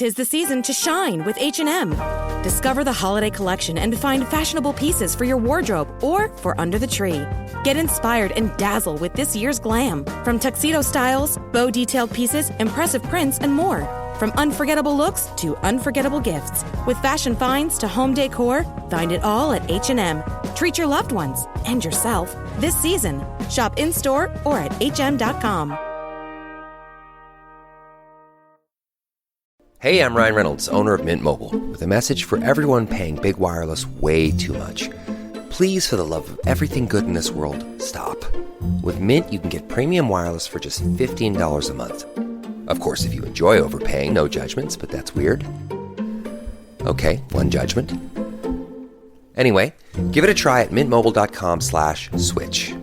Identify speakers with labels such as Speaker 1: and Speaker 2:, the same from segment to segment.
Speaker 1: 'Tis the season to shine with H&M. Discover the holiday collection and find fashionable pieces for your wardrobe or for under the tree. Get inspired and dazzle with this year's glam. From tuxedo styles, bow detailed pieces, impressive prints, and more. From unforgettable looks to unforgettable gifts. With fashion finds to home decor, find it all at H&M. Treat your loved ones and yourself this season. Shop in-store or at hm.com.
Speaker 2: Hey, I'm Ryan Reynolds, owner of Mint Mobile, with a message for everyone paying big wireless way too much. Please, for the love of everything good in this world, stop. With Mint, you can get premium wireless for just $15 a month. Of course, if you enjoy overpaying, no judgments, but that's weird. Okay, one judgment. Anyway, give it a try at mintmobile.com/switch.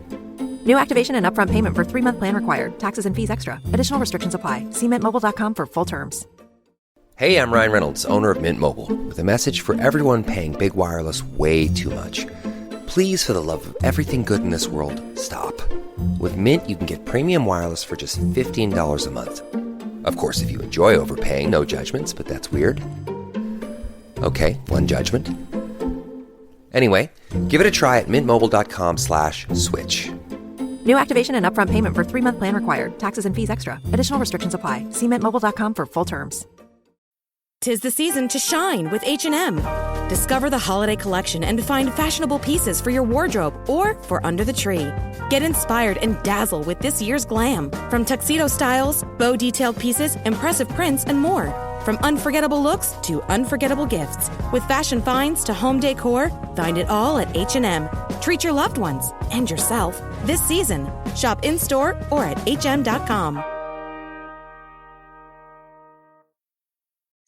Speaker 3: New activation and upfront payment for 3-month plan required. Taxes and fees extra. Additional restrictions apply. See mintmobile.com for full terms.
Speaker 2: Hey, I'm Ryan Reynolds, owner of Mint Mobile, with a message for everyone paying big wireless way too much. Please, for the love of everything good in this world, stop. With Mint, you can get premium wireless for just $15 a month. Of course, if you enjoy overpaying, no judgments, but that's weird. Okay, one judgment. Anyway, give it a try at mintmobile.com/switch.
Speaker 3: New activation and upfront payment for 3-month plan required. Taxes and fees extra. Additional restrictions apply. See mintmobile.com for full terms.
Speaker 1: 'Tis the season to shine with H&M. Discover the holiday collection and find fashionable pieces for your wardrobe or for under the tree. Get inspired and dazzle with this year's glam. From tuxedo styles, bow detailed pieces, impressive prints, and more. From unforgettable looks to unforgettable gifts. With fashion finds to home decor, find it all at H&M. Treat your loved ones and yourself this season. Shop in-store or at hm.com.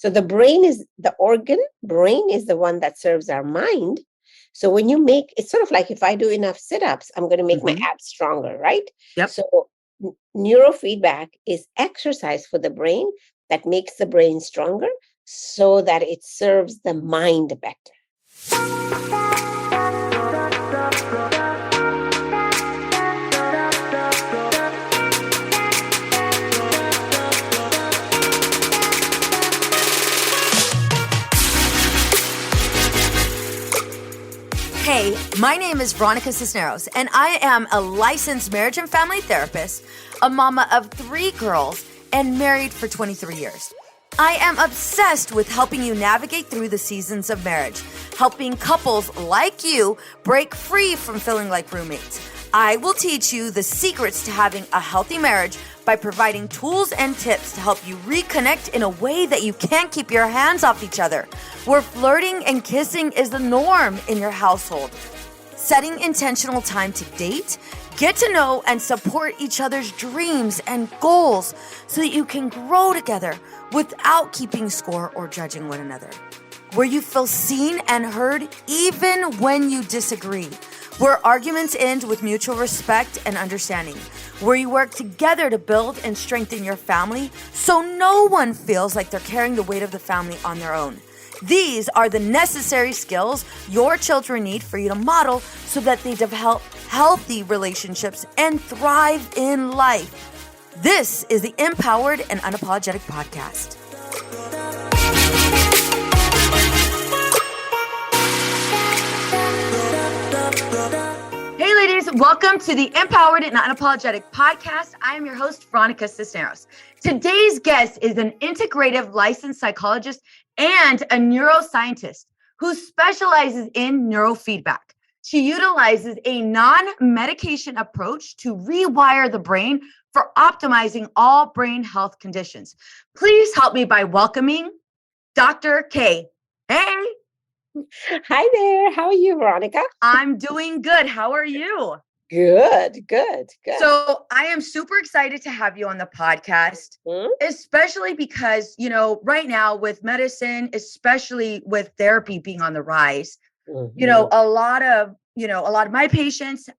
Speaker 4: So the brain is the organ, brain is the one that serves our mind. So when you make, it's sort of like if I do enough sit-ups, I'm going to make my abs stronger, right?
Speaker 5: Yep.
Speaker 4: So neurofeedback is exercise for the brain that makes the brain stronger so that it serves the mind better.
Speaker 6: Hey, my name is Veronica Cisneros, and I am a licensed marriage and family therapist, a mama of 3 girls, and married for 23 years. I am obsessed with helping you navigate through the seasons of marriage, helping couples like you break free from feeling like roommates. I will teach you the secrets to having a healthy marriage by providing tools and tips to help you reconnect in a way that you can't keep your hands off each other, where flirting and kissing is the norm in your household. Setting intentional time to date, get to know and support each other's dreams and goals so that you can grow together without keeping score or judging one another. Where you feel seen and heard even when you disagree. Where arguments end with mutual respect and understanding. Where you work together to build and strengthen your family so no one feels like they're carrying the weight of the family on their own. These are the necessary skills your children need for you to model so that they develop healthy relationships and thrive in life. This is the Empowered and Unapologetic Podcast. Hey ladies, welcome to the Empowered and Unapologetic Podcast. I am your host, Veronica Cisneros. Today's guest is an integrative licensed psychologist and a neuroscientist who specializes in neurofeedback. She utilizes a non-medication approach to rewire the brain for optimizing all brain health conditions. Please help me by welcoming Dr. K. Hey.
Speaker 4: Hi there. How are you, Veronica?
Speaker 6: I'm doing good. How are you?
Speaker 4: Good.
Speaker 6: So I am super excited to have you on the podcast, especially because, right now with medicine, especially with therapy being on the rise, a lot of my patients,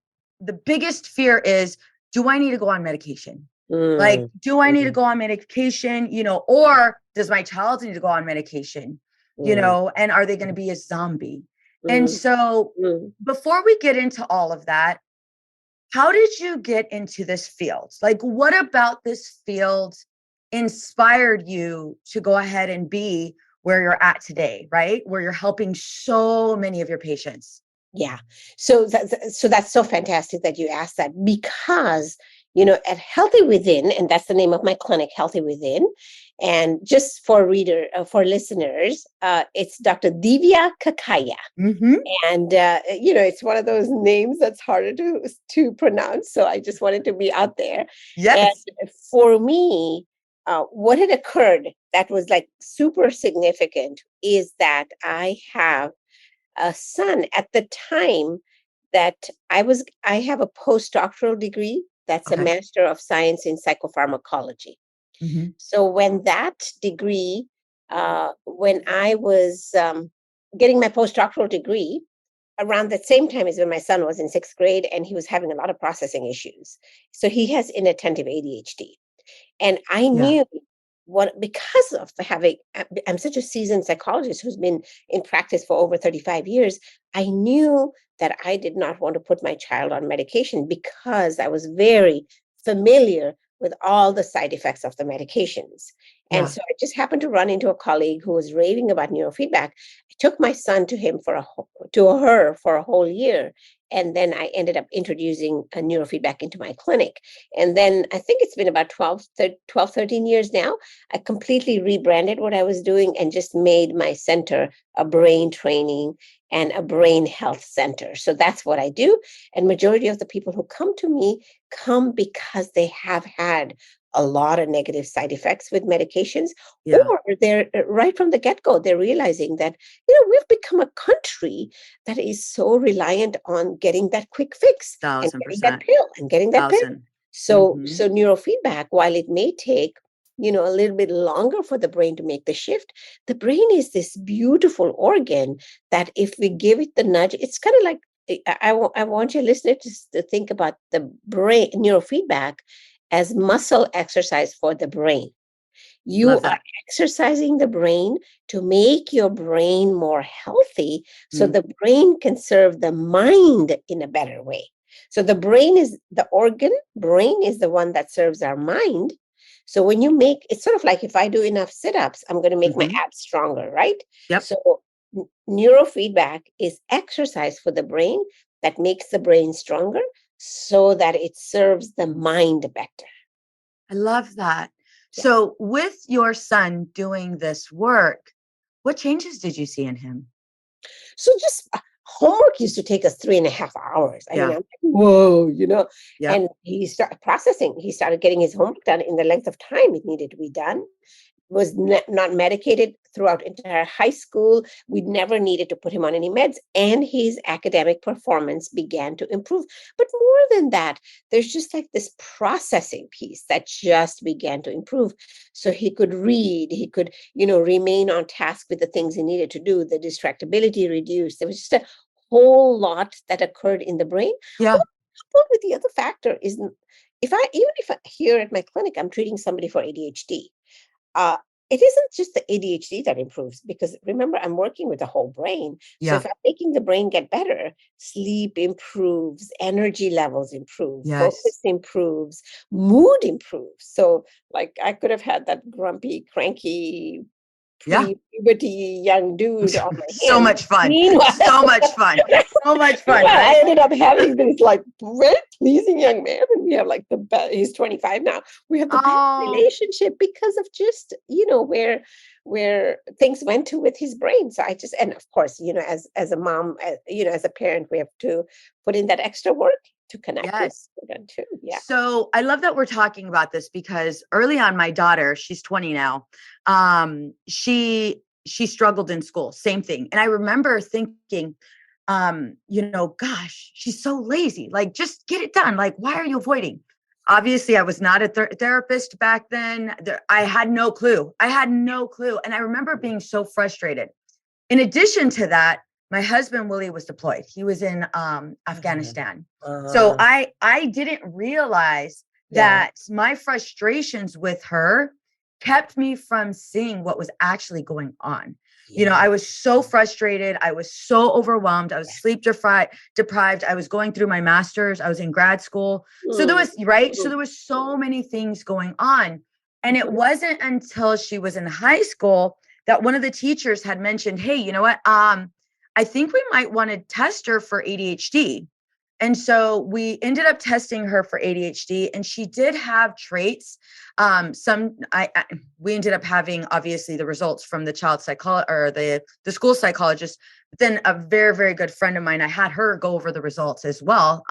Speaker 6: the biggest fear is, do I need to go on medication? Like, do I need to go on medication, or does my child need to go on medication, and are they going to be a zombie? And so before we get into all of that, how did you get into this field? Like, what about this field inspired you to go ahead and be where you're at today, right? Where you're helping so many of your patients.
Speaker 4: Yeah. So that's so fantastic that you asked that, because, at Healthy Within, and that's the name of my clinic, Healthy Within. And just for listeners, it's Dr. Divya Kakaya.
Speaker 6: Mm-hmm.
Speaker 4: And, it's one of those names that's harder to pronounce. So I just wanted to be out there.
Speaker 6: Yes.
Speaker 4: And for me, what had occurred that was like super significant is that I have a son at the time that I have a postdoctoral degree. That's
Speaker 6: Okay.
Speaker 4: a Master of Science in Psychopharmacology.
Speaker 6: Mm-hmm.
Speaker 4: So when that degree, when I was getting my postdoctoral degree, around the same time as when my son was in sixth grade, and he was having a lot of processing issues. So he has inattentive ADHD. And I knew because of having, I'm such a seasoned psychologist who's been in practice for over 35 years, I knew that I did not want to put my child on medication because I was very familiar with all the side effects of the medications. And so I just happened to run into a colleague who was raving about neurofeedback. I took my son to her for a whole year. And then I ended up introducing a neurofeedback into my clinic. And then I think it's been about 12, 13 years now. I completely rebranded what I was doing and just made my center a brain training and a brain health center. So that's what I do. And majority of the people who come to me come because they have had a lot of negative side effects with medications, or they're right from the get-go, they're realizing that, we've become a country that is so reliant on getting that quick fix and getting that pill and getting that pill. So neurofeedback, while it may take, a little bit longer for the brain to make the shift, the brain is this beautiful organ that if we give it the nudge, it's kind of like, I want your listener to think about the brain neurofeedback as muscle exercise for the brain. You are exercising the brain to make your brain more healthy so the brain can serve the mind in a better way. So the brain is the organ, brain is the one that serves our mind. So when you make, it's sort of like if I do enough sit-ups, I'm going to make my abs stronger, right?
Speaker 6: Yep.
Speaker 4: So neurofeedback is exercise for the brain that makes the brain stronger so that it serves the mind better.
Speaker 6: I love that. Yeah. So with your son doing this work, what changes did you see in him?
Speaker 4: So just homework used to take us 3.5 hours. I mean, I'm like, whoa, and he started processing. He started getting his homework done in the length of time it needed to be done. Was not medicated throughout entire high school. We never needed to put him on any meds, and his academic performance began to improve. But more than that, there's just like this processing piece that just began to improve. So he could read, he could, remain on task with the things he needed to do. The distractibility reduced. There was just a whole lot that occurred in the brain.
Speaker 6: Yeah.
Speaker 4: Coupled with the other factor is if here at my clinic, I'm treating somebody for ADHD. It isn't just the ADHD that improves, because remember, I'm working with the whole brain. So if I'm making the brain get better, sleep improves, energy levels improve, focus improves, mood improves. So like I could have had that grumpy, cranky, pre-puberty young dude on my
Speaker 6: So
Speaker 4: hand.
Speaker 6: much fun.
Speaker 4: Meanwhile,
Speaker 6: so much fun. So much fun.
Speaker 4: Right?
Speaker 6: I
Speaker 4: ended up having this like very pleasing young man, and we have like the best. He's 25 now. We have the best relationship because of just where things went to with his brain. So I just, and of course, as a mom, as a parent, we have to put in that extra work to connect with children too. Yeah.
Speaker 6: So I love that we're talking about this, because early on, my daughter, she's 20 now. She struggled in school, same thing. And I remember thinking, gosh, she's so lazy. Like, just get it done. Like, why are you avoiding? Obviously, I was not a therapist back then. I had no clue. And I remember being so frustrated. In addition to that, my husband, Willie, was deployed. He was in Afghanistan. So I didn't realize that my frustrations with her kept me from seeing what was actually going on. I was so frustrated. I was so overwhelmed. I was sleep deprived. I was going through my master's. I was in grad school. So there was, so there was so many things going on. And it wasn't until she was in high school that one of the teachers had mentioned, hey, you know what? I think we might want to test her for ADHD. And so we ended up testing her for ADHD, and she did have traits. We ended up having obviously the results from the child psychologist or the school psychologist. But then a very, very good friend of mine, I had her go over the results as well,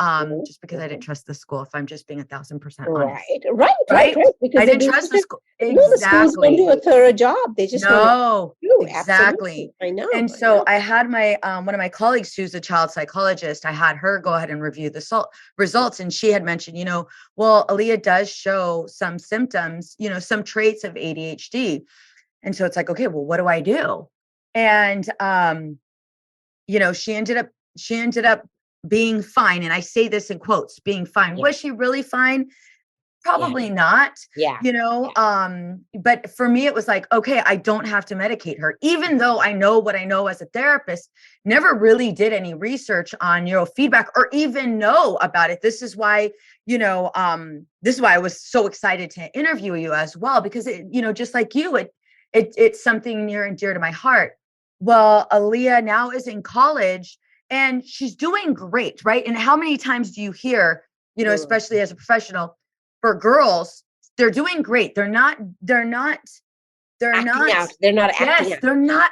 Speaker 6: just because I didn't trust the school. If I'm just being 1,000% honest,
Speaker 4: Right. Because
Speaker 6: I
Speaker 4: they
Speaker 6: didn't
Speaker 4: do
Speaker 6: trust the school.
Speaker 4: No, the schools don't do a thorough job. They just want
Speaker 6: No,
Speaker 4: to do.
Speaker 6: exactly.
Speaker 4: Absolutely. I know.
Speaker 6: And so I had my one of my colleagues who's a child psychologist. I had her go ahead and review the results, and she had mentioned, well, Aaliyah does show some symptoms, some traits of ADHD. And so it's like, okay, well, what do I do? And she ended up being fine. And I say this in quotes, being fine.
Speaker 4: Yeah.
Speaker 6: Was she really fine? Probably not,
Speaker 4: Yeah.
Speaker 6: But for me, it was like, okay, I don't have to medicate her, even though I know what I know as a therapist, never really did any research on neurofeedback or even know about it. This is why, I was so excited to interview you as well, because it, just like you, it's something near and dear to my heart. Well, Aaliyah now is in college and she's doing great, right? And how many times do you hear, especially as a professional, for girls, they're doing great. They're not
Speaker 4: acting out.
Speaker 6: They're not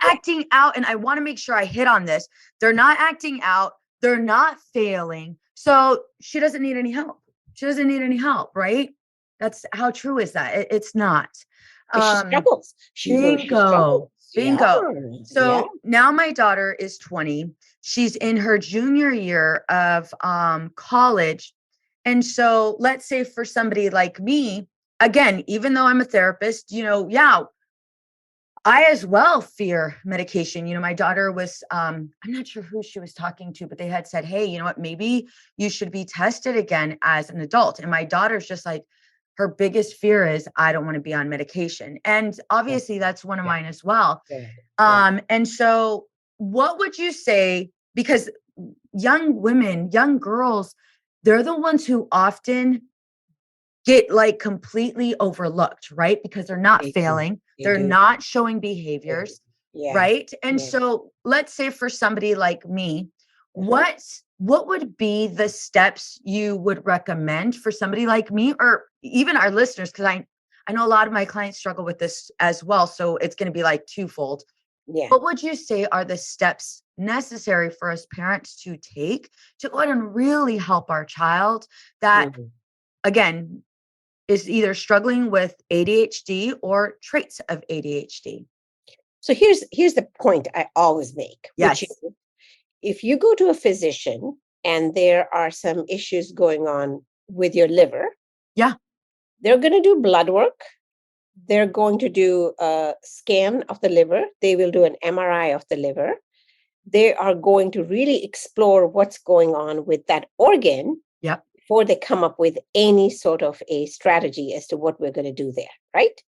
Speaker 6: acting out. And I want to make sure I hit on this. They're not acting out. They're not failing. So she doesn't need any help. She doesn't need any help, right? That's how true is that? It's not.
Speaker 4: She struggles.
Speaker 6: Bingo.
Speaker 4: Yeah.
Speaker 6: So now my daughter is 20. She's in her junior year of college. And so let's say for somebody like me, again, even though I'm a therapist, I as well fear medication. My daughter was, I'm not sure who she was talking to, but they had said, hey, you know what, maybe you should be tested again as an adult. And my daughter's just like, her biggest fear is, I don't want to be on medication. And obviously that's one of mine as well. And so what would you say, because young women, young girls, they're the ones who often get like completely overlooked, right? Because they're not failing. They're not showing behaviors, right? And so let's say for somebody like me, what would be the steps you would recommend for somebody like me, or even our listeners? Because I know a lot of my clients struggle with this as well. So it's going to be like twofold.
Speaker 4: Yeah.
Speaker 6: What would you say are the steps necessary for us parents to take to go ahead and really help our child that, again, is either struggling with ADHD or traits of ADHD?
Speaker 4: So here's the point I always make.
Speaker 6: Yes.
Speaker 4: Which is, if you go to a physician and there are some issues going on with your liver, they're going to do blood work. They're going to do a scan of the liver. They will do an MRI of the liver. They are going to really explore what's going on with that organ before they come up with any sort of a strategy as to what we're going to do there, right?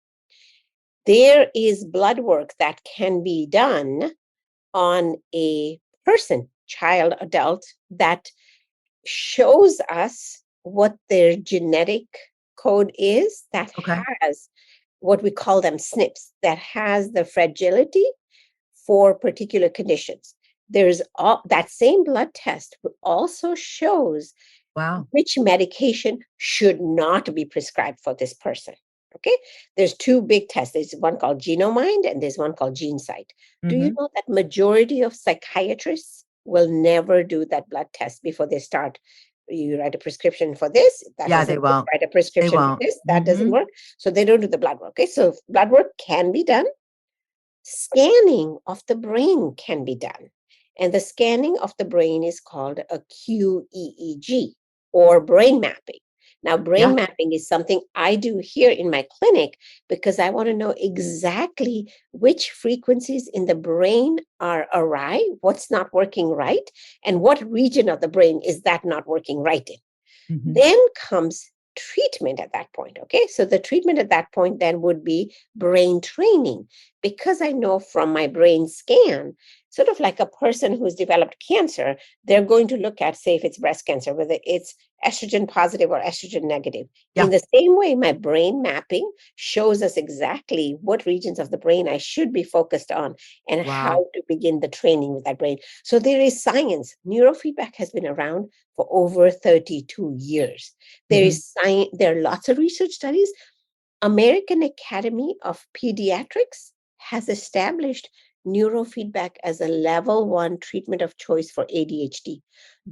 Speaker 4: There is blood work that can be done on a person, child, adult, that shows us what their genetic code is, that has what we call them SNPs, that has the fragility for particular conditions. There's that same blood test also shows which medication should not be prescribed for this person. Okay, there's two big tests. There's one called Genomind and there's one called GeneSight. Do you know that majority of psychiatrists will never do that blood test before they start? You write a prescription for this.
Speaker 6: They won't.
Speaker 4: Write a prescription for this. That doesn't work. So they don't do the blood work. Okay, so blood work can be done. Scanning of the brain can be done. And the scanning of the brain is called a QEEG, or brain mapping. Now, brain mapping is something I do here in my clinic because I want to know exactly which frequencies in the brain are awry, what's not working right, and what region of the brain is that not working right in. Then comes treatment at that point. Okay, so the treatment at that point then would be brain training, because I know from my brain scan sort of like a person who's developed cancer, they're going to look at, say, if it's breast cancer, whether it's estrogen positive or estrogen negative.
Speaker 6: Yeah.
Speaker 4: In the same way, my brain mapping shows us exactly what regions of the brain I should be focused on and how to begin the training with that brain. So there is science. Neurofeedback has been around for over 32 years. There is science. There are lots of research studies. American Academy of Pediatrics has established neurofeedback as a level 1 treatment of choice for ADHD.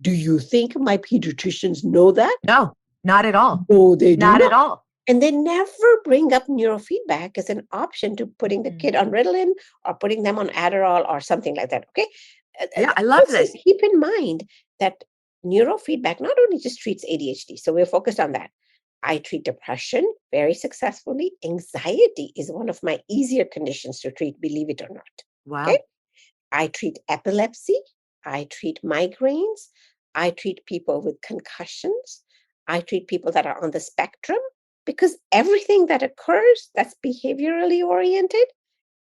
Speaker 4: Do you think my pediatricians know that?
Speaker 6: No, not at all.
Speaker 4: No, they do
Speaker 6: Not at all.
Speaker 4: And they never bring up neurofeedback as an option to putting the kid on Ritalin or putting them on Adderall or something like that. Okay.
Speaker 6: Yeah, I love
Speaker 4: Also,
Speaker 6: this.
Speaker 4: keep in mind that neurofeedback not only just treats ADHD, so we're focused on that. I treat depression very successfully. Anxiety is one of my easier conditions to treat, believe it or not.
Speaker 6: Wow.
Speaker 4: Okay. I treat epilepsy. I treat migraines. I treat people with concussions. I treat people that are on the spectrum, because everything that occurs that's behaviorally oriented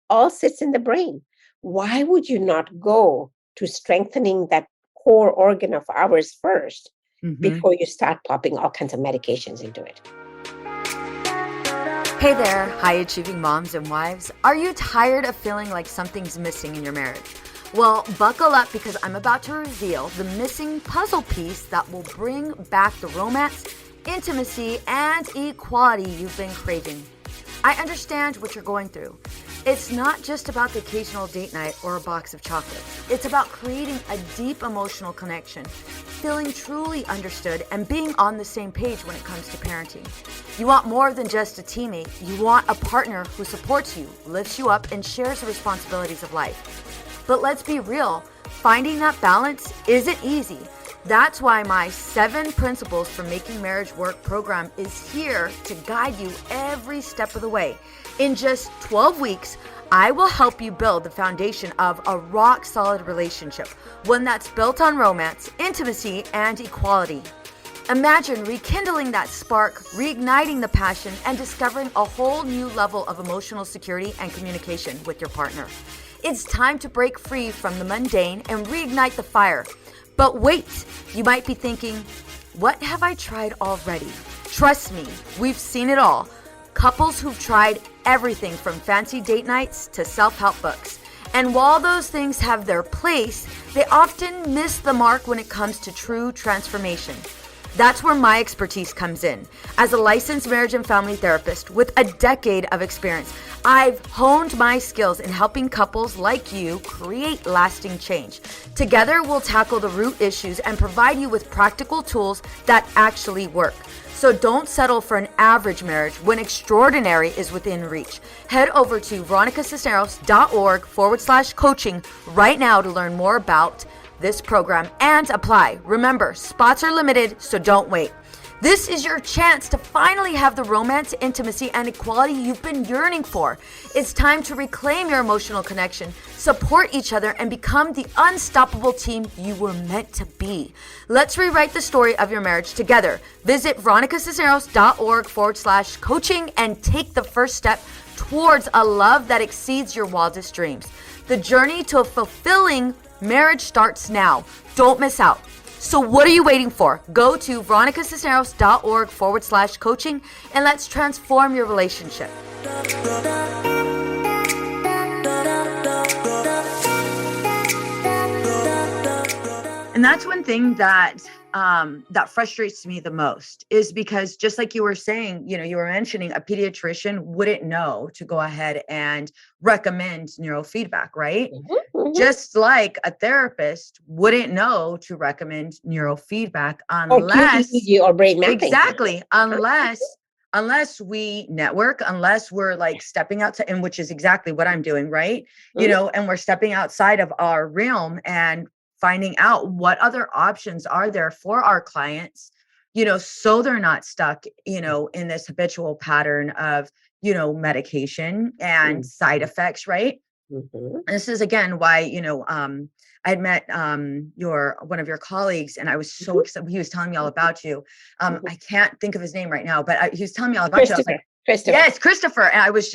Speaker 4: all sits in the brain. Why would you not go to strengthening that core organ of ours first before you start popping all kinds of medications into it?
Speaker 6: Hey there, high achieving moms and wives. Are you tired of feeling like something's missing in your marriage? Well, buckle up, because I'm about to reveal the missing puzzle piece that will bring back the romance, intimacy, and equality you've been craving. I understand what you're going through. It's not just about the occasional date night or a box of chocolates. It's about creating a deep emotional connection, feeling truly understood, and being on the same page when it comes to parenting. You want more than just a teammate. You want a partner who supports you, lifts you up, and shares the responsibilities of life. But let's be real, finding that balance isn't easy. That's why my 7 Principles for Making Marriage Work program is here to guide you every step of the way. In just 12 weeks, I will help you build the foundation of a rock-solid relationship, one that's built on romance, intimacy, and equality. Imagine rekindling that spark, reigniting the passion, and discovering a whole new level of emotional security and communication with your partner. It's time to break free from the mundane and reignite the fire. But wait, you might be thinking, what have I tried already? Trust me, we've seen it all. Couples who've tried everything from fancy date nights to self-help books. And while those things have their place, they often miss the mark when it comes to true transformation. That's where my expertise comes in. As a licensed marriage and family therapist with a decade of experience, I've honed my skills in helping couples like you create lasting change. Together, we'll tackle the root issues and provide you with practical tools that actually work. So don't settle for an average marriage when extraordinary is within reach. Head over to veronicacisneros.org/coaching right now to learn more about this program and apply. Remember, spots are limited, so don't wait. This is your chance to finally have the romance, intimacy, and equality you've been yearning for. It's time to reclaim your emotional connection, support each other, and become the unstoppable team you were meant to be. Let's rewrite the story of your marriage together. Visit veronicacisneros.org/coaching and take the first step towards a love that exceeds your wildest dreams. The journey to a fulfilling marriage starts now. Don't miss out. So what are you waiting for? Go to veronicacisneros.org/coaching and let's transform your relationship. And that's one thing that that frustrates me the most, is because just like you were saying, you were mentioning a pediatrician wouldn't know to go ahead and recommend neurofeedback, right? Just like a therapist wouldn't know to recommend neurofeedback unless
Speaker 4: or brain mapping.
Speaker 6: Exactly. Unless we network, unless we're like stepping out and which is exactly what I'm doing, right? And we're stepping outside of our realm and finding out what other options are there for our clients, so they're not stuck, in this habitual pattern of, medication and side effects, right? And this is again why, I had met one of your colleagues, and I was so excited. He was telling me all about you. I can't think of his name right now, but he was telling me all about you. I was like,
Speaker 4: Christopher.
Speaker 6: Yes, Christopher. And I was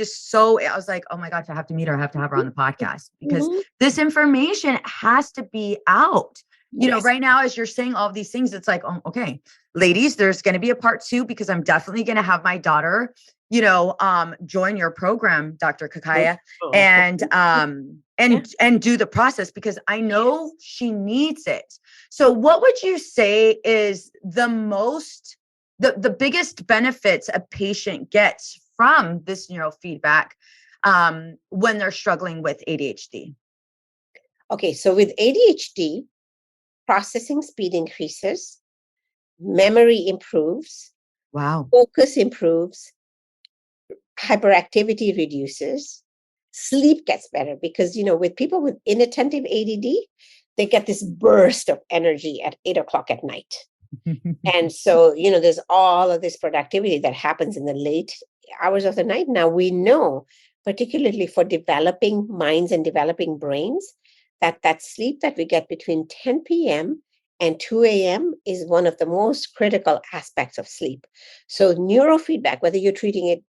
Speaker 6: like, oh my gosh, I have to meet her. I have to have her on the podcast because this information has to be out. You know, right now, as you're saying all of these things, it's like, oh, okay, ladies, there's going to be a part 2 because I'm definitely going to have my daughter, join your program, Dr. Kakaya, and do the process because I know she needs it. So what would you say is the biggest benefits a patient gets from this neurofeedback when they're struggling with ADHD?
Speaker 4: Okay, so with ADHD, processing speed increases, memory improves, focus improves, hyperactivity reduces, sleep gets better because, with people with inattentive ADD, they get this burst of energy at 8 o'clock at night. And so, there's all of this productivity that happens in the late hours of the night. Now we know, particularly for developing minds and developing brains, that sleep that we get between 10 p.m. and 2 a.m. is one of the most critical aspects of sleep. So neurofeedback, whether you're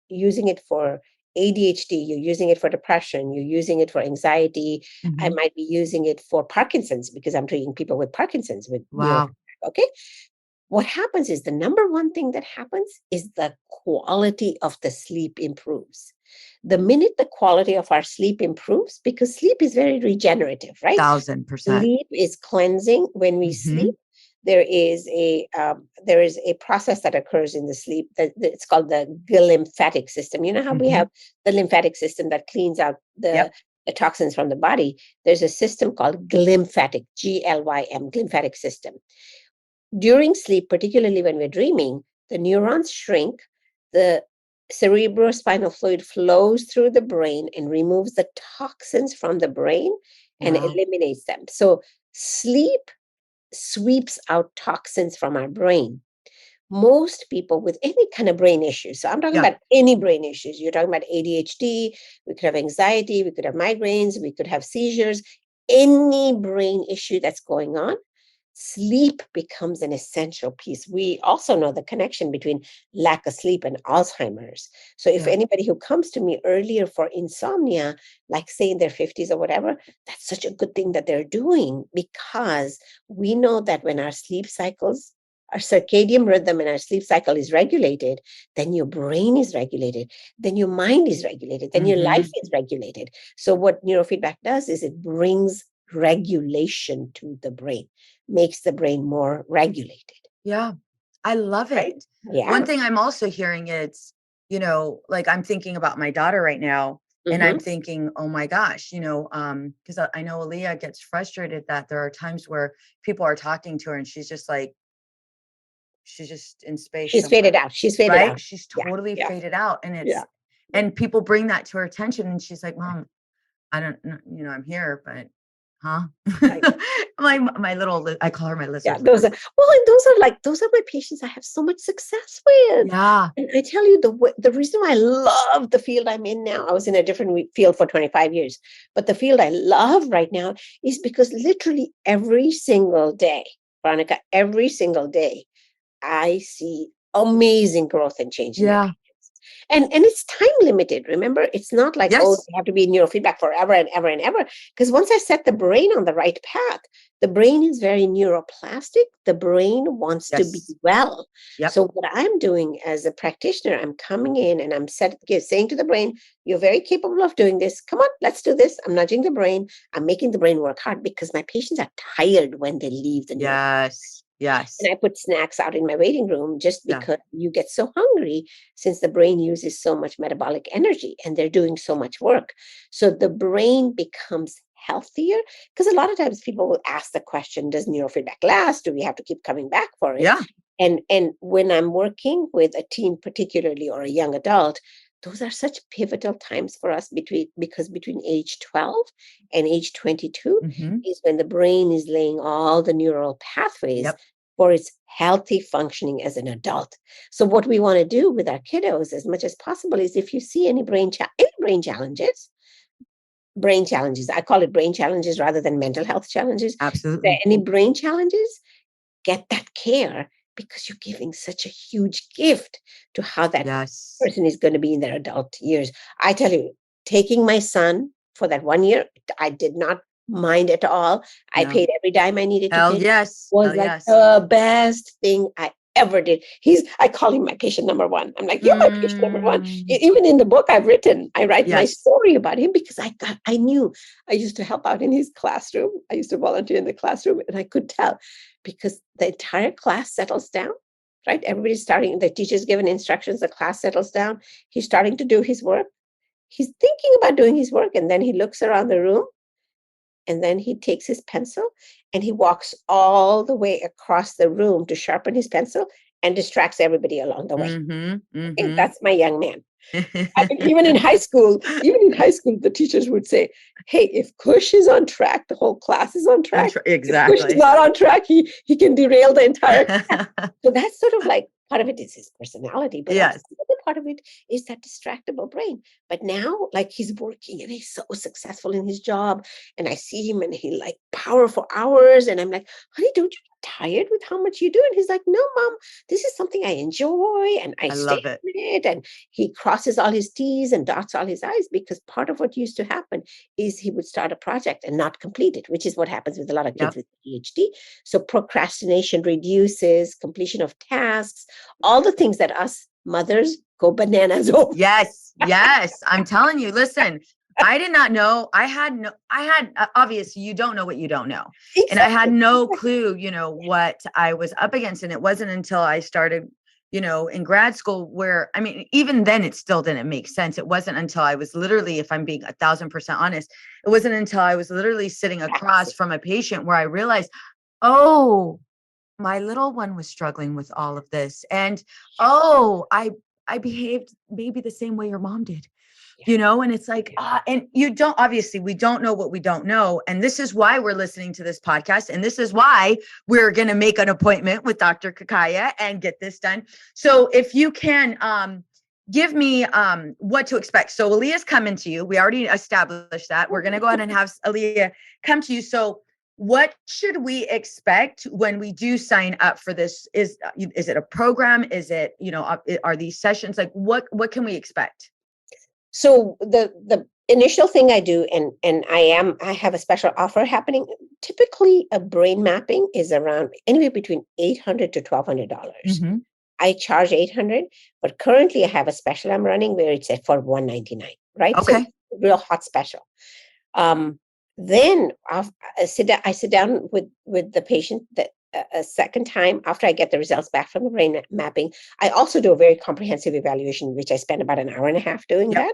Speaker 4: using it for ADHD, you're using it for depression, you're using it for anxiety. I might be using it for Parkinson's because I'm treating people with Parkinson's with neurofeedback. Okay. What happens is the number one thing that happens is the quality of the sleep improves. The minute the quality of our sleep improves, because sleep is very regenerative, right?
Speaker 6: 1000%.
Speaker 4: Sleep is cleansing. When we sleep, there is a process that occurs in the sleep that it's called the lymphatic system. You know how we have the lymphatic system that cleans out the toxins from the body? There's a system called glymphatic, GLYM, glymphatic system. During sleep, particularly when we're dreaming, the neurons shrink, the cerebrospinal fluid flows through the brain and removes the toxins from the brain and eliminates them. So sleep sweeps out toxins from our brain. Most people with any kind of brain issues, so I'm talking about any brain issues. You're talking about ADHD, we could have anxiety, we could have migraines, we could have seizures, any brain issue that's going on. Sleep becomes an essential piece. We also know the connection between lack of sleep and Alzheimer's. So if anybody who comes to me earlier for insomnia, like say in their 50s or whatever, that's such a good thing that they're doing because we know that when our sleep cycles, our circadian rhythm and our sleep cycle is regulated, then your brain is regulated, then your mind is regulated, then your life is regulated. So what neurofeedback does is it brings regulation to the brain, makes the brain more regulated.
Speaker 6: Yeah, I love it.
Speaker 4: Right? Yeah.
Speaker 6: One thing I'm also hearing is, like I'm thinking about my daughter right now and I'm thinking, oh my gosh, because I know Aaliyah gets frustrated that there are times where people are talking to her and she's just like, she's just in space.
Speaker 4: She's faded out. She's faded out.
Speaker 6: She's totally faded out. And and people bring that to her attention and she's like, Mom, I don't know, I'm here, but
Speaker 4: Right.
Speaker 6: I call her my lizard.
Speaker 4: Yeah, those are my patients I have so much success with.
Speaker 6: Yeah.
Speaker 4: And I tell you, the reason why I love the field I'm in now, I was in a different field for 25 years, but the field I love right now is because literally every single day, Veronica, every single day, I see amazing growth and change in their patients. And it's time limited. Remember, it's not like, you have to be in neurofeedback forever and ever and ever. Because once I set the brain on the right path, the brain is very neuroplastic. The brain wants to be well. So what I'm doing as a practitioner, I'm coming in and I'm saying to the brain, you're very capable of doing this. Come on, let's do this. I'm nudging the brain. I'm making the brain work hard because my patients are tired when they leave the
Speaker 6: Yes.
Speaker 4: And I put snacks out in my waiting room just because you get so hungry since the brain uses so much metabolic energy and they're doing so much work. So the brain becomes healthier because a lot of times people will ask the question, does neurofeedback last? Do we have to keep coming back for it?
Speaker 6: Yeah.
Speaker 4: And when I'm working with a teen particularly or a young adult, those are such pivotal times for us because between age 12 and age 22 is when the brain is laying all the neural pathways for its healthy functioning as an adult. So what we want to do with our kiddos as much as possible is if you see any brain challenges, I call it brain challenges rather than mental health challenges.
Speaker 6: Absolutely.
Speaker 4: Any brain challenges, get that care because you're giving such a huge gift to how that
Speaker 6: Yes.
Speaker 4: person is going to be in their adult years. I tell you, taking my son for that 1 year, I did not mind at all. I
Speaker 6: No.
Speaker 4: paid every dime I needed to
Speaker 6: Hell
Speaker 4: pay.
Speaker 6: yes.
Speaker 4: Was
Speaker 6: Hell
Speaker 4: like
Speaker 6: yes.
Speaker 4: the best thing I ever did. I call him my patient number one. I'm like, you're my patient number one. Even in the book I write my
Speaker 6: Yes.
Speaker 4: story about him because I knew I used to help out in his classroom. I used to volunteer in the classroom, and I could tell because the entire class settles down, right? Everybody's starting, the teacher's given instructions, the class settles down. He's starting to do his work. He's thinking about doing his work, and then he looks around the room, and then he takes his pencil and he walks all the way across the room to sharpen his pencil and distracts everybody along the way. Okay, that's my young man. I mean, even in high school, the teachers would say, hey, if Kush is on track, the whole class is on track. If Kush is
Speaker 6: Exactly.
Speaker 4: not on track, he can derail the entire class. So that's sort of like part of it is his personality, but also
Speaker 6: Yes.
Speaker 4: the other part of it is that distractible brain. But now, like, he's working and he's so successful in his job, and I see him and he like power for hours, and I'm like, honey, don't you get tired with how much you do? And he's like, no, mom, this is something I enjoy and I
Speaker 6: I
Speaker 4: stay
Speaker 6: love it.
Speaker 4: in it. And he crosses all his T's and dots all his I's, because part of what used to happen is he would start a project and not complete it, which is what happens with a lot of kids with ADHD. So procrastination reduces, completion of tasks, all the things that us mothers go bananas over.
Speaker 6: Yes. Yes. I'm telling you, listen, I did not know. Obviously you don't know what you don't know.
Speaker 4: Exactly.
Speaker 6: And I had no clue, what I was up against. And it wasn't until I started, in grad school where, I mean, even then it still didn't make sense. It wasn't until I was literally, if I'm being 1,000% honest, it wasn't until I was literally sitting across from a patient where I realized, oh, my little one was struggling with all of this. And, oh, I behaved maybe the same way your mom did. And it's like, and we don't know what we don't know. And this is why we're listening to this podcast. And this is why we're going to make an appointment with Dr. Kakaya and get this done. So if you can, give me what to expect. So Aaliyah's coming to you. We already established that. We're going to go ahead and have Aaliyah come to you. So what should we expect when we do sign up for this? Is it a program? Is it, are these sessions like what can we expect?
Speaker 4: So the initial thing I do, and I have a special offer happening. Typically, a brain mapping is around anywhere between $800 to $1,200. I charge $800, but currently I have a special I'm running where it's for $199. Right?
Speaker 6: Okay.
Speaker 4: So real hot special. Then I sit down with the patient that a second time after I get the results back from the brain mapping. I also do a very comprehensive evaluation, which I spend about an hour and a half doing that.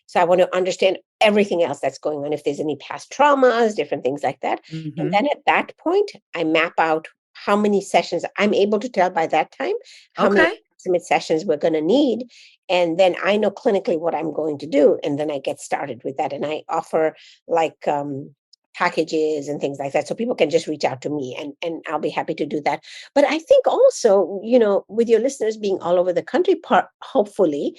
Speaker 4: So I want to understand everything else that's going on, if there's any past traumas, different things like that. And then at that point, I map out how many sessions I'm able to tell by that time, how many approximate sessions we're going to need. And then I know clinically what I'm going to do. And then I get started with that. And I offer like packages and things like that. So people can just reach out to me and I'll be happy to do that. But I think also, with your listeners being all over the country, hopefully,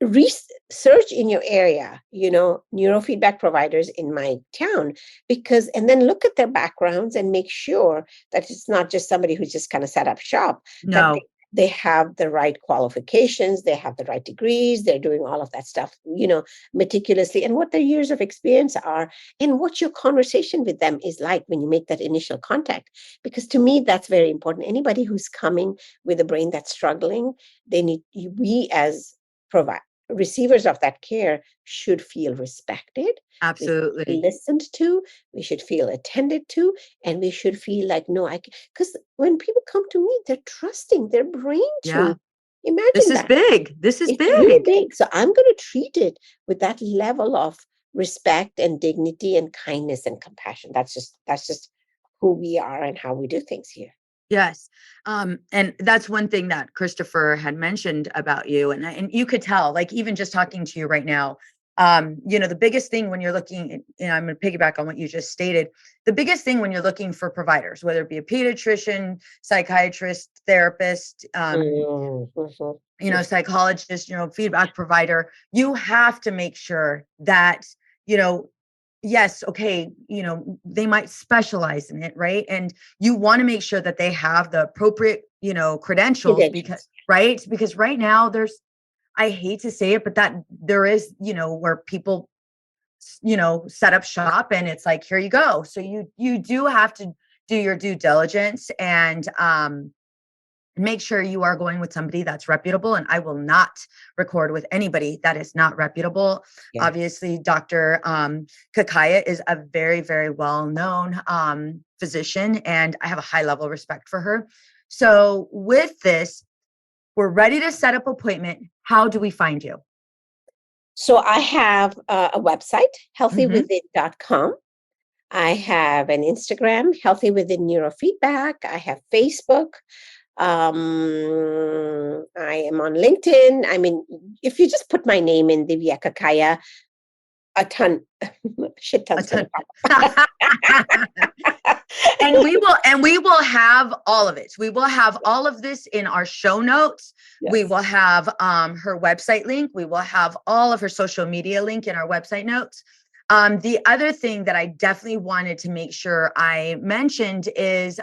Speaker 4: research in your area, neurofeedback providers in my town, and then look at their backgrounds and make sure that it's not just somebody who's just kind of set up shop.
Speaker 6: No.
Speaker 4: That they have the right qualifications, they have the right degrees, they're doing all of that stuff, meticulously, and what their years of experience are, and what your conversation with them is like when you make that initial contact. Because to me, that's very important. Anybody who's coming with a brain that's struggling, we as receivers of that care should feel respected.
Speaker 6: Absolutely.
Speaker 4: We should be listened to, we should feel attended to, and we should feel like, because when people come to me, they're trusting their brain to me. Imagine
Speaker 6: this
Speaker 4: is
Speaker 6: big. This is
Speaker 4: it's
Speaker 6: big.
Speaker 4: really big. So I'm going to treat it with that level of respect and dignity and kindness and compassion. That's just who we are and how we do things here.
Speaker 6: Yes. And that's one thing that Christopher had mentioned about you. And you could tell, like, even just talking to you right now, the biggest thing when you're looking, and I'm going to piggyback on what you just stated, the biggest thing when you're looking for providers, whether it be a pediatrician, psychiatrist, therapist, psychologist, feedback provider, you have to make sure that, yes, okay, they might specialize in it, right? And you want to make sure that they have the appropriate, credentials because right now I hate to say it, but that there is, where people, set up shop and it's like, here you go. So you do have to do your due diligence and, make sure you are going with somebody that's reputable. And I will not record with anybody that is not reputable. Yeah. Obviously, Dr. Kakaya is a very, very well-known physician, and I have a high level of respect for her. So with this, we're ready to set up appointment. How do we find you?
Speaker 4: So I have a website, healthywithin.com. I have an Instagram, Healthy Within Neurofeedback. I have Facebook. I am on LinkedIn. I mean, if you just put my name in, Divya Kakaya, shit tons.
Speaker 6: And we will have all of it. We will have all of this in our show notes. Yes. We will have her website link. We will have all of her social media link in our website notes. The other thing that I definitely wanted to make sure I mentioned is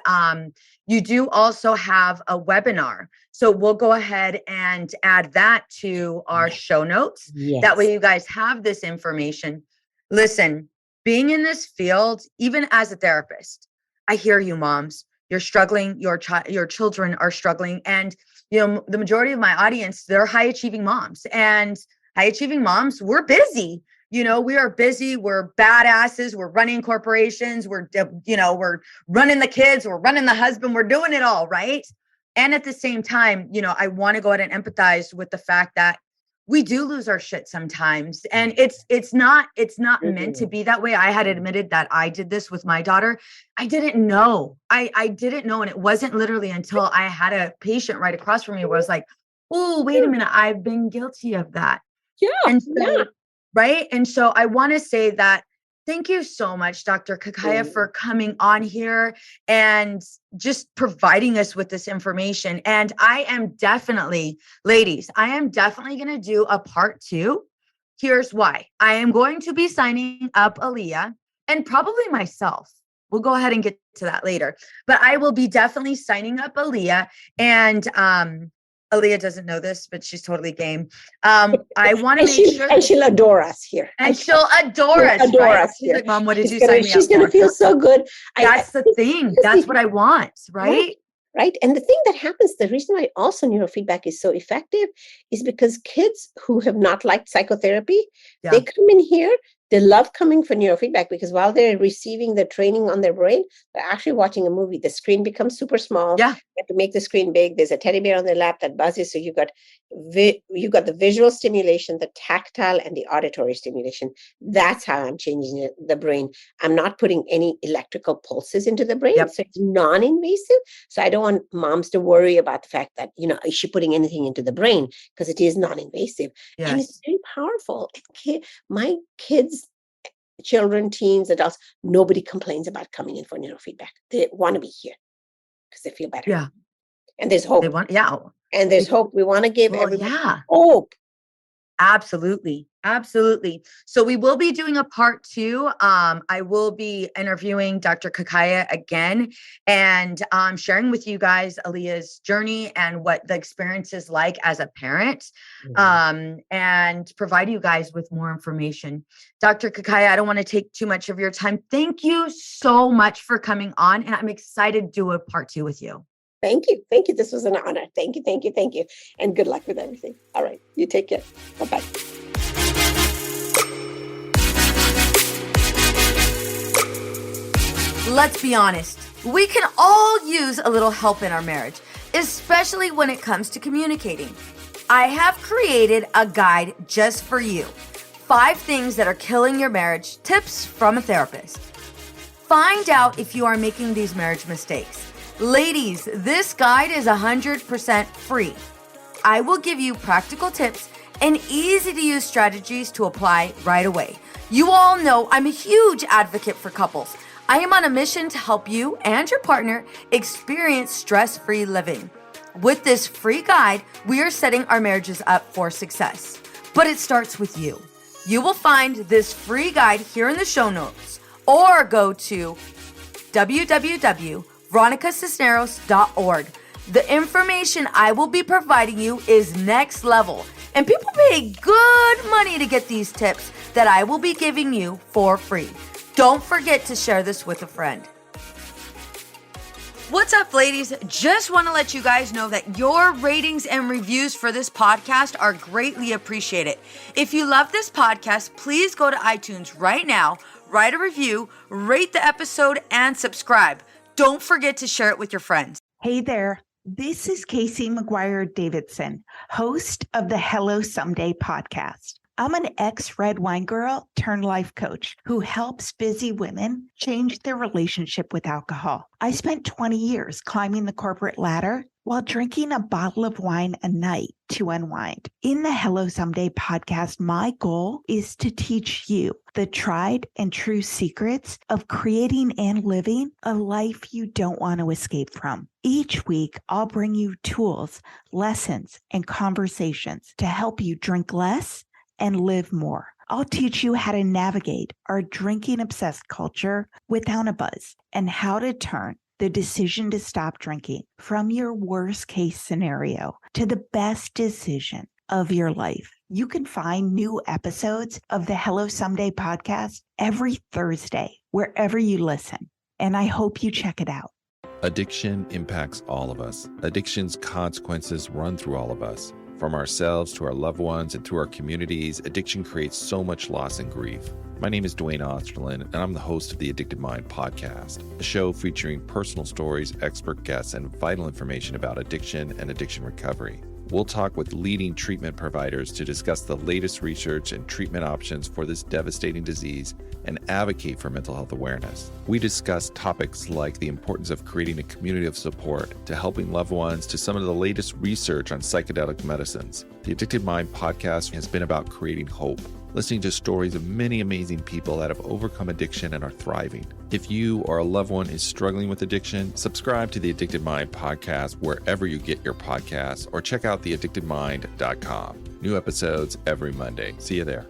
Speaker 6: you do also have a webinar. So we'll go ahead and add that to our show notes. Yes. That way you guys have this information. Listen, being in this field, even as a therapist, I hear you, moms. You're struggling. Your children are struggling. And, the majority of my audience, they're high achieving moms. And high achieving moms, we're busy. We are busy. We're badasses. We're running corporations. We're running the kids. We're running the husband. We're doing it all, right? And at the same time, I want to go ahead and empathize with the fact that we do lose our shit sometimes. And it's not meant to be that way. I had admitted that I did this with my daughter. I didn't know. I didn't know. And it wasn't literally until I had a patient right across from me where I was like, oh, wait a minute. I've been guilty of that. Yeah. And so, right. And so I want to say that thank you so much, Dr. Kakaya, for coming on here and just providing us with this information. And I am definitely, ladies, going to do a part 2. Here's why. I am going to be signing up Aaliyah and probably myself. We'll go ahead and get to that later. But I will be definitely signing up Aaliyah, and Aaliyah doesn't know this, but she's totally game. I want to make sure.
Speaker 4: And she'll adore us here.
Speaker 6: And she'll adore us. She's like, Mom, what did you sign me up for?
Speaker 4: She's going to feel so good.
Speaker 6: That's the thing. That's what I want, right?
Speaker 4: Right. And the thing that happens, the reason why also neurofeedback is so effective is because kids who have not liked psychotherapy, they come in here. They love coming for neurofeedback because while they're receiving the training on their brain, they're actually watching a movie. The screen becomes super small. Yeah. You have to make the screen big. There's a teddy bear on their lap that buzzes. So you got the visual stimulation, the tactile, and the auditory stimulation. That's how I'm changing the brain. I'm not putting any electrical pulses into the brain. Yep. So it's non-invasive. So I don't want moms to worry about the fact that, is she putting anything into the brain? Because it is non-invasive. Yes. And it's very powerful. My kids, children, teens, adults, nobody complains about coming in for neurofeedback. They want to be here because they feel better. Yeah. And there's hope. And there's hope. We want to give everybody hope.
Speaker 6: Absolutely. So we will be doing a part 2. I will be interviewing Dr. Kakaya again and sharing with you guys Aaliyah's journey and what the experience is like as a parent, and provide you guys with more information. Dr. Kakaya, I don't want to take too much of your time. Thank you so much for coming on, and I'm excited to do a part 2 with you.
Speaker 4: Thank you. This was an honor. Thank you. And good luck with everything. All right. You take care. Bye-bye.
Speaker 6: Let's be honest. We can all use a little help in our marriage, especially when it comes to communicating. I have created a guide just for you. 5 things that are killing your marriage, tips from a therapist. Find out if you are making these marriage mistakes. Ladies, this guide is 100% free. I will give you practical tips and easy to use strategies to apply right away. You all know I'm a huge advocate for couples. I am on a mission to help you and your partner experience stress-free living. With this free guide, we are setting our marriages up for success. But it starts with you. You will find this free guide here in the show notes, or go to www.veronicacisneros.org. The information I will be providing you is next level, and people pay good money to get these tips that I will be giving you for free. Don't forget to share this with a friend. What's up, ladies? Just want to let you guys know that your ratings and reviews for this podcast are greatly appreciated. If you love this podcast, please go to iTunes right now, write a review, rate the episode, and subscribe. Don't forget to share it with your friends.
Speaker 5: Hey there. This is Casey McGuire Davidson, host of the Hello Someday podcast. I'm an ex-red wine girl turned life coach who helps busy women change their relationship with alcohol. I spent 20 years climbing the corporate ladder while drinking a bottle of wine a night to unwind. In the Hello Someday podcast, my goal is to teach you the tried and true secrets of creating and living a life you don't want to escape from. Each week, I'll bring you tools, lessons, and conversations to help you drink less and live more. I'll teach you how to navigate our drinking-obsessed culture without a buzz and how to turn the decision to stop drinking from your worst-case scenario to the best decision of your life. You can find new episodes of the Hello Someday podcast every Thursday, wherever you listen, and I hope you check it out.
Speaker 7: Addiction impacts all of us. Addiction's consequences run through all of us. From ourselves to our loved ones and through our communities, addiction creates so much loss and grief. My name is Dwayne Osterlin, and I'm the host of the Addicted Mind podcast, a show featuring personal stories, expert guests, and vital information about addiction and addiction recovery. We'll talk with leading treatment providers to discuss the latest research and treatment options for this devastating disease and advocate for mental health awareness. We discuss topics like the importance of creating a community of support to helping loved ones to some of the latest research on psychedelic medicines. The Addicted Mind podcast has been about creating hope, listening to stories of many amazing people that have overcome addiction and are thriving. If you or a loved one is struggling with addiction, subscribe to the Addicted Mind podcast wherever you get your podcasts, or check out theaddictedmind.com. New episodes every Monday. See you there.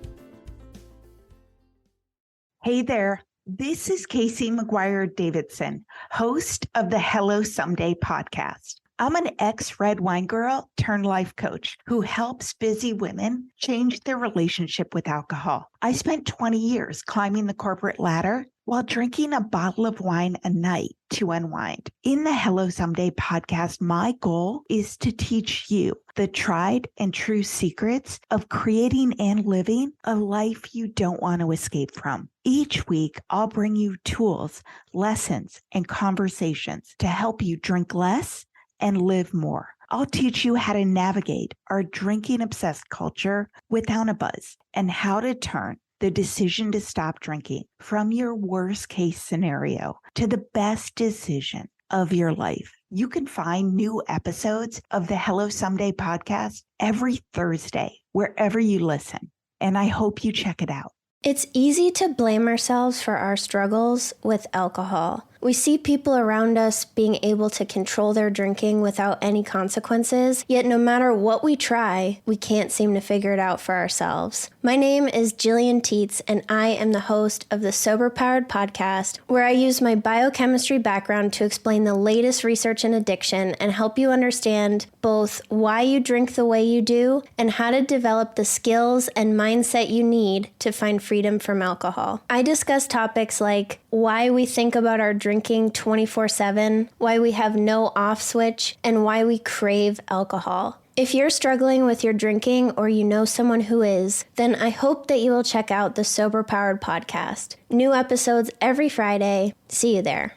Speaker 5: Hey there. This is Casey McGuire Davidson, host of the Hello Someday podcast. I'm an ex-red wine girl turned life coach who helps busy women change their relationship with alcohol. I spent 20 years climbing the corporate ladder while drinking a bottle of wine a night to unwind. In the Hello Someday podcast, my goal is to teach you the tried and true secrets of creating and living a life you don't want to escape from. Each week, I'll bring you tools, lessons, and conversations to help you drink less and live more. I'll teach you how to navigate our drinking-obsessed culture without a buzz and how to turn the decision to stop drinking from your worst-case scenario to the best decision of your life. You can find new episodes of the Hello Someday podcast every Thursday, wherever you listen, and I hope you check it out.
Speaker 8: It's easy to blame ourselves for our struggles with alcohol. We see people around us being able to control their drinking without any consequences, yet no matter what we try, we can't seem to figure it out for ourselves. My name is Jillian Teets, and I am the host of the Sober Powered podcast, where I use my biochemistry background to explain the latest research in addiction and help you understand both why you drink the way you do and how to develop the skills and mindset you need to find freedom from alcohol. I discuss topics like why we think about our drinking 24/7, why we have no off switch, and why we crave alcohol. If you're struggling with your drinking or you know someone who is, then I hope that you will check out the Sober Powered podcast. New episodes every Friday. See you there.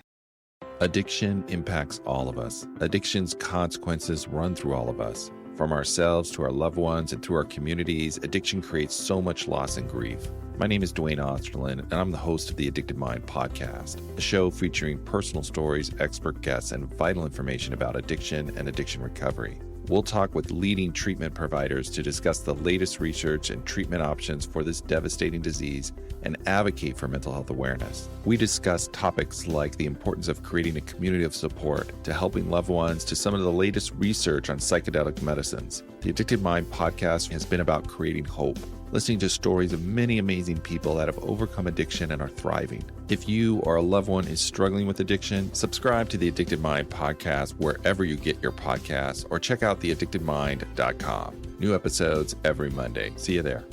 Speaker 7: Addiction impacts all of us. Addiction's consequences run through all of us. From ourselves to our loved ones and through our communities, addiction creates so much loss and grief. My name is Dwayne Osterlin, and I'm the host of the Addicted Mind podcast, a show featuring personal stories, expert guests, and vital information about addiction and addiction recovery. We'll talk with leading treatment providers to discuss the latest research and treatment options for this devastating disease and advocate for mental health awareness. We discuss topics like the importance of creating a community of support to helping loved ones to some of the latest research on psychedelic medicines. The Addicted Mind podcast has been about creating hope, listening to stories of many amazing people that have overcome addiction and are thriving. If you or a loved one is struggling with addiction, subscribe to the Addicted Mind podcast wherever you get your podcasts, or check out theaddictedmind.com. New episodes every Monday. See you there.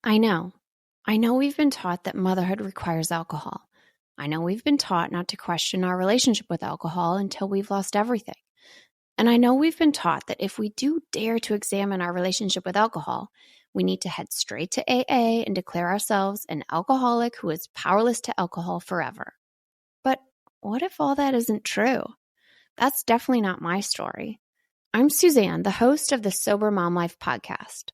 Speaker 9: I know we've been taught that motherhood requires alcohol. I know we've been taught not to question our relationship with alcohol until we've lost everything. And I know we've been taught that if we do dare to examine our relationship with alcohol, we need to head straight to AA and declare ourselves an alcoholic who is powerless to alcohol forever. But what if all that isn't true? That's definitely not my story. I'm Suzanne, the host of the Sober Mom Life podcast.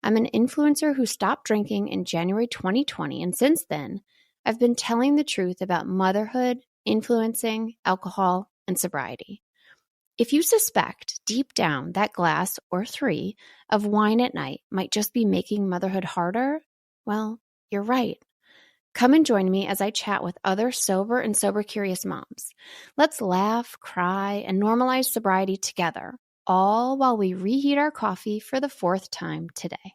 Speaker 9: I'm an influencer who stopped drinking in January 2020, and since then, I've been telling the truth about motherhood, influencing, alcohol, and sobriety. If you suspect deep down that glass or 3 of wine at night might just be making motherhood harder, well, you're right. Come and join me as I chat with other sober and sober-curious moms. Let's laugh, cry, and normalize sobriety together, all while we reheat our coffee for the 4th time today.